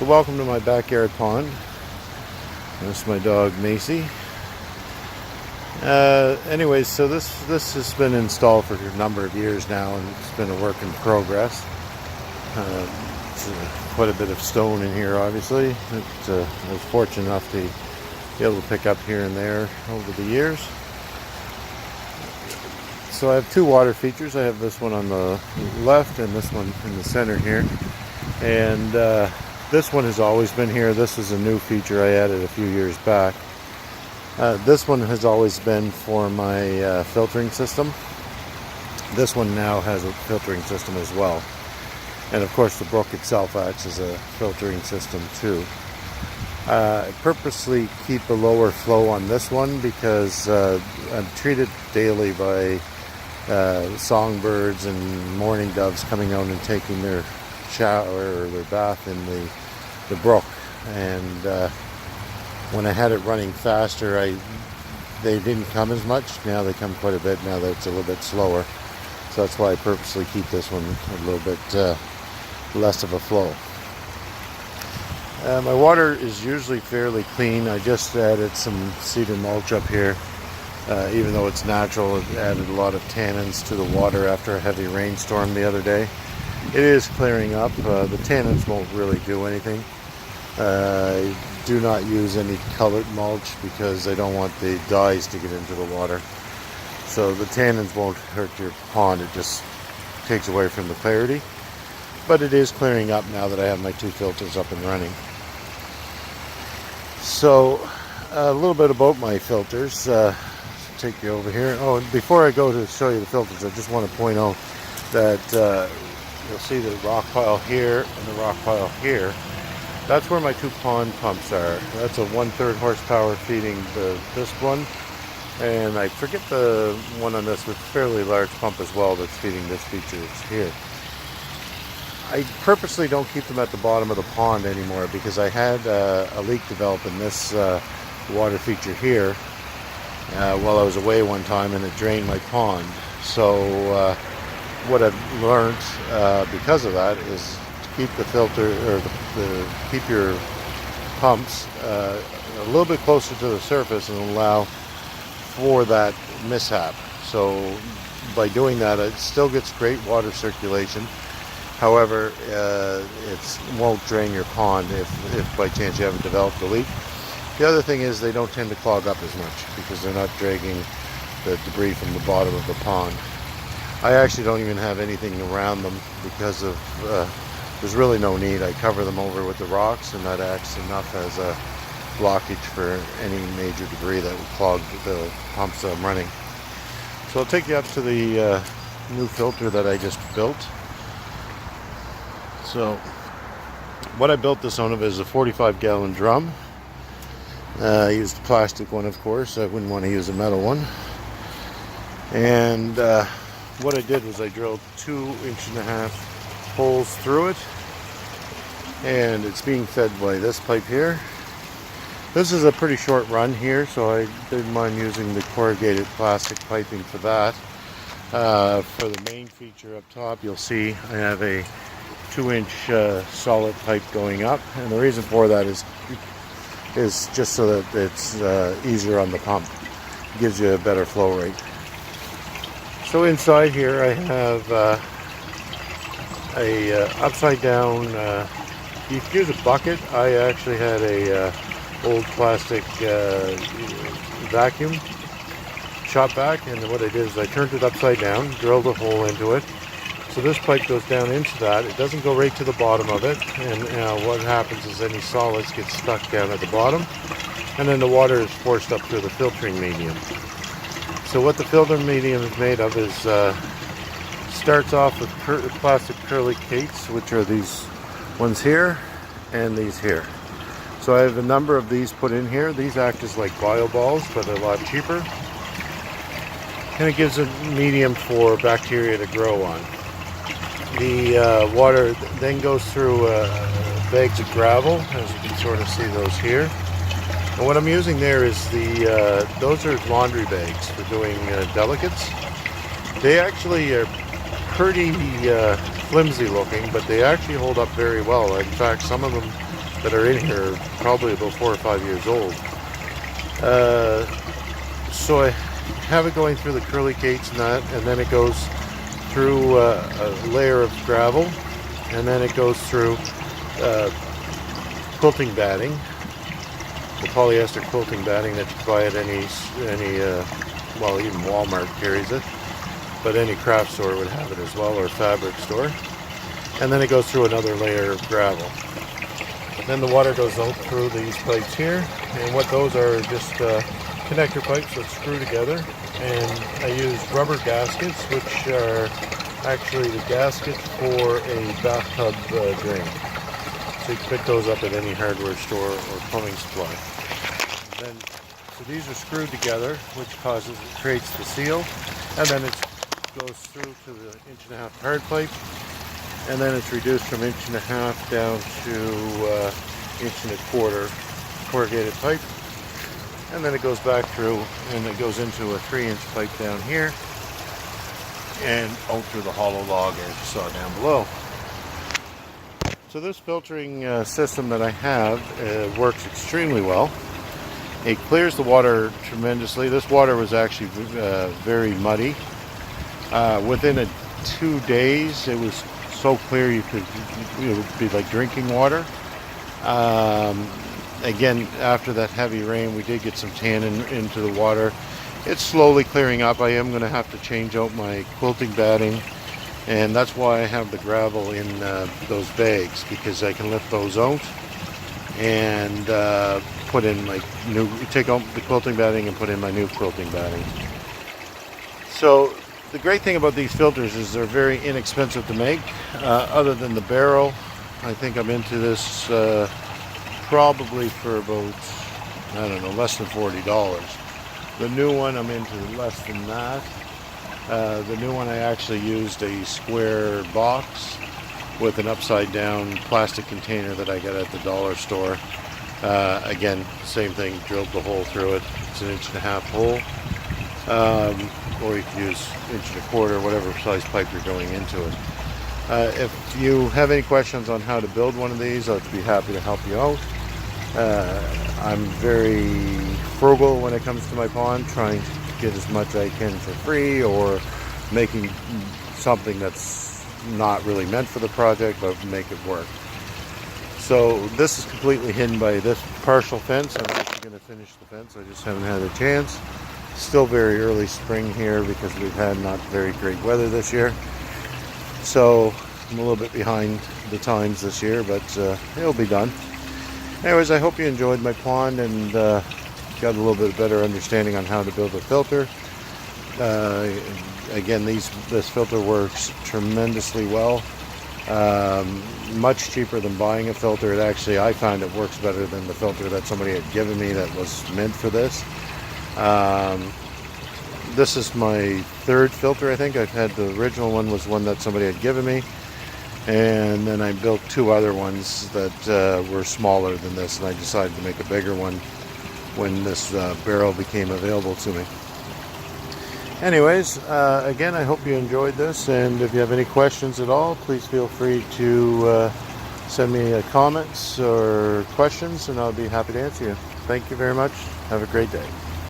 So welcome to my backyard pond. This is my dog Macy. Anyways, so this has been installed for a number of years now, and it's been a work in progress. It's quite a bit of stone in here, obviously. I was fortunate enough to be able to pick up here and there over the years. So I have two water features. I have this one on the left and this one in the center here. And this one has always been here. This is a new feature I added a few years back. This one has always been for my filtering system. This one now has a filtering system as well. And of course the brook itself acts as a filtering system too. I purposely keep a lower flow on this one because I'm treated daily by songbirds and mourning doves coming out and taking their shower or their bath in the brook. And when I had it running faster, they didn't come as much. Now they come quite a bit now that it's a little bit slower. So that's why I purposely keep this one a little bit less of a flow. My water is usually fairly clean. I just added some cedar mulch up here. Even though it's natural, it added a lot of tannins to the water after a heavy rainstorm the other day. It is clearing up. The tannins won't really do anything. I do not use any colored mulch because I don't want the dyes to get into the water. So the tannins won't hurt your pond. It just takes away from the clarity. But it is clearing up now that I have my two filters up and running. So a little bit about my filters. Take you over here. Oh, and before I go to show you the filters, I just want to point out that you'll see the rock pile here and the rock pile here. That's where my two pond pumps are. That's a 1/3 horsepower feeding this one, and I forget the one on this with fairly large pump as well that's feeding this feature here. I purposely don't keep them at the bottom of the pond anymore because I had a leak develop in this water feature here while I was away one time, and it drained my pond. So what I've learned because of that is to keep the filter or keep your pumps a little bit closer to the surface and allow for that mishap. So by doing that, it still gets great water circulation. However, it won't drain your pond if by chance you haven't developed a leak. The other thing is they don't tend to clog up as much because they're not dragging the debris from the bottom of the pond. I actually don't even have anything around them because of there's really no need. I cover them over with the rocks, and that acts enough as a blockage for any major debris that would clog the pumps that I'm running. So I'll take you up to the new filter that I just built. So what I built this on is a 45-gallon drum. I used a plastic one, of course. I wouldn't want to use a metal one. And what I did was I drilled 2.5-inch holes through it, and it's being fed by this pipe here. This is a pretty short run here, so I didn't mind using the corrugated plastic piping for that. For the main feature up top, you'll see I have a 2-inch solid pipe going up, and the reason for that is just so that it's easier on the pump. It gives you a better flow rate. So inside here I have a upside down, you can use a bucket. I actually had a old plastic vacuum shop vac, and what I did is I turned it upside down, drilled a hole into it. So this pipe goes down into that. It doesn't go right to the bottom of it, and what happens is any solids get stuck down at the bottom, and then the water is forced up through the filtering medium. So what the filter medium is made of is starts off with plastic curly cates, which are these ones here and these here. So I have a number of these put in here. These act as like bio balls, but a lot cheaper. And it gives a medium for bacteria to grow on. The water then goes through bags of gravel, as you can sort of see those here. And what I'm using there is those are laundry bags for doing delicates. They actually are pretty flimsy looking, but they actually hold up very well. In fact, some of them that are in here are probably about 4 or 5 years old. So I have it going through the curly gates and that, and then it goes through a layer of gravel, and then it goes through quilting batting, the polyester quilting batting that you can buy at any well, even Walmart carries it, but any craft store would have it as well, or fabric store. And then it goes through another layer of gravel. Then the water goes out through these pipes here, and what those are just connector pipes that screw together, and I use rubber gaskets, which are actually the gaskets for a bathtub drain. So you can pick those up at any hardware store or plumbing supply. Then, so these are screwed together, which creates the seal, and then it goes through to the 1.5" hard pipe, and then it's reduced from 1.5" down to 1.25" corrugated pipe, and then it goes back through and it goes into a 3-inch pipe down here and out through the hollow log as you saw down below. So this filtering system that I have works extremely well. It clears the water tremendously. This water was actually very muddy. Within 2 days it was so clear it would be like drinking water. Again, after that heavy rain, we did get some tannin into the water. It's slowly clearing up. I am going to have to change out my quilting batting, and that's why I have the gravel in those bags, because I can lift those out and put in my new, take out the quilting batting and put in my new quilting batting. So the great thing about these filters is they're very inexpensive to make. Other than the barrel, I think I'm into this probably for about, I don't know, less than $40. The new one I'm into less than that. The new one I actually used a square box with an upside down plastic container that I got at the dollar store. Again, same thing, drilled the hole through it. It's an 1.5" hole. Or you can use 1.25", whatever size pipe you're going into it. If you have any questions on how to build one of these, I'd be happy to help you out. I'm very frugal when it comes to my pond, trying to get as much I can for free, or making something that's not really meant for the project but make it work. So this is completely hidden by this partial fence. I'm actually going to finish the fence. I just haven't had a chance. Still very early spring here because we've had not very great weather this year. So I'm a little bit behind the times this year, but it'll be done. Anyways, I hope you enjoyed my pond and got a little bit better understanding on how to build a filter. Again, this filter works tremendously well. Much cheaper than buying a filter. It actually, I found it works better than the filter that somebody had given me that was meant for this. This is my third filter, I think. I've had the original one was one that somebody had given me, and then I built 2 other ones that were smaller than this, and I decided to make a bigger one when this barrel became available to me. Anyways, again, I hope you enjoyed this, and if you have any questions at all, please feel free to send me comments or questions, and I'll be happy to answer you. Thank you very much. Have a great day.